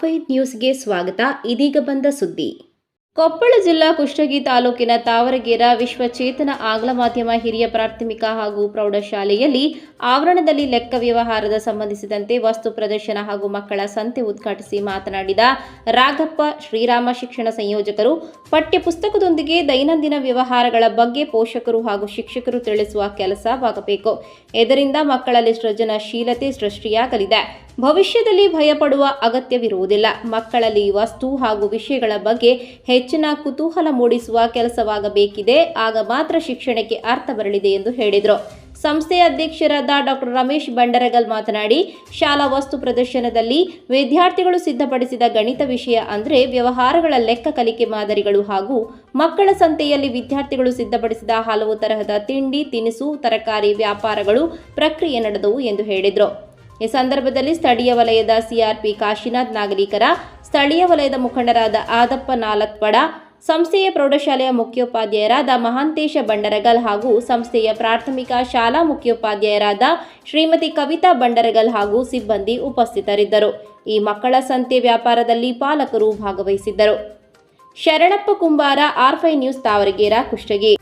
ಆರ್5 ನ್ಯೂಸ್ಗೆ ಸ್ವಾಗತ. ಇದೀಗ ಬಂದ ಸುದ್ದಿ. ಕೊಪ್ಪಳ ಜಿಲ್ಲಾ ಕುಷ್ಟಗಿ ತಾಲೂಕಿನ ತಾವರಗೇರ ವಿಶ್ವಚೇತನ ಆಂಗ್ಲ ಮಾಧ್ಯಮ ಹಿರಿಯ ಪ್ರಾಥಮಿಕ ಹಾಗೂ ಪ್ರೌಢಶಾಲೆಯಲ್ಲಿ ಆವರಣದಲ್ಲಿ ಲೆಕ್ಕ ವ್ಯವಹಾರದ ಸಂಬಂಧಿಸಿದಂತೆ ವಸ್ತು ಪ್ರದರ್ಶನ ಹಾಗೂ ಮಕ್ಕಳ ಸಂತೆ ಉದ್ಘಾಟಿಸಿ ಮಾತನಾಡಿದ ರಾಘಪ್ಪ, ಶ್ರೀರಾಮ ಶಿಕ್ಷಣ ಸಂಯೋಜಕರು, ಪಠ್ಯಪುಸ್ತಕದೊಂದಿಗೆ ದೈನಂದಿನ ವ್ಯವಹಾರಗಳ ಬಗ್ಗೆ ಪೋಷಕರು ಹಾಗೂ ಶಿಕ್ಷಕರು ತಿಳಿಸುವ ಕೆಲಸವಾಗಬೇಕು. ಇದರಿಂದ ಮಕ್ಕಳಲ್ಲಿ ಸೃಜನಶೀಲತೆ ಸೃಷ್ಟಿಯಾಗಲಿದೆ. ಭವಿಷ್ಯದಲ್ಲಿ ಭಯಪಡುವ ಅಗತ್ಯವಿರುವುದಿಲ್ಲ. ಮಕ್ಕಳಲ್ಲಿ ವಸ್ತು ಹಾಗೂ ವಿಷಯಗಳ ಬಗ್ಗೆ ಹೆಚ್ಚಿನ ಕುತೂಹಲ ಮೂಡಿಸುವ ಕೆಲಸವಾಗಬೇಕಿದೆ. ಆಗ ಮಾತ್ರ ಶಿಕ್ಷಣಕ್ಕೆ ಅರ್ಥ ಬರಲಿದೆ ಎಂದು ಹೇಳಿದರು. ಸಂಸ್ಥೆಯ ಅಧ್ಯಕ್ಷರಾದ ಡಾ. ರಮೇಶ್ ಬಂಡರಗಲ್ ಮಾತನಾಡಿ, ಶಾಲಾ ವಸ್ತು ಪ್ರದರ್ಶನದಲ್ಲಿ ವಿದ್ಯಾರ್ಥಿಗಳು ಸಿದ್ಧಪಡಿಸಿದ ಗಣಿತ ವಿಷಯ ಅಂದರೆ ವ್ಯವಹಾರಗಳ ಲೆಕ್ಕ ಕಲಿಕೆ ಮಾದರಿಗಳು ಹಾಗೂ ಮಕ್ಕಳ ಸಂತೆಯಲ್ಲಿ ವಿದ್ಯಾರ್ಥಿಗಳು ಸಿದ್ಧಪಡಿಸಿದ ಹಲವು ತರಹದ ತಿಂಡಿ, ತಿನಿಸು, ತರಕಾರಿ ವ್ಯಾಪಾರಗಳು ಪ್ರಕ್ರಿಯೆ ನಡೆದವು ಎಂದು ಹೇಳಿದರು. ಈ ಸಂದರ್ಭದಲ್ಲಿ ಸ್ಥಳೀಯ ವಲಯದ ಸಿಆರ್ಪಿ ಕಾಶಿನಾಥ್ ನಾಗಲೀಕರ, ಸ್ಥಳೀಯ ವಲಯದ ಮುಖಂಡರಾದ ಆದಪ್ಪ ನಾಲತ್ವಡ, ಸಂಸ್ಥೆಯ ಪ್ರೌಢಶಾಲೆಯ ಮುಖ್ಯೋಪಾಧ್ಯಾಯರಾದ ಮಹಾಂತೇಶ ಬಂಡರಗಲ್ ಹಾಗೂ ಸಂಸ್ಥೆಯ ಪ್ರಾಥಮಿಕ ಶಾಲಾ ಮುಖ್ಯೋಪಾಧ್ಯಾಯರಾದ ಶ್ರೀಮತಿ ಕವಿತಾ ಬಂಡರಗಲ್ ಹಾಗೂ ಸಿಬ್ಬಂದಿ ಉಪಸ್ಥಿತರಿದ್ದರು. ಈ ಮಕ್ಕಳ ಸಂತೆ ವ್ಯಾಪಾರದಲ್ಲಿ ಪಾಲಕರು ಭಾಗವಹಿಸಿದ್ದರು. ಶರಣಪ್ಪ ಕುಂಬಾರ, ಆರ್5 ನ್ಯೂಸ್, ತಾವರಗೇರ, ಕುಷ್ಟಗಿ.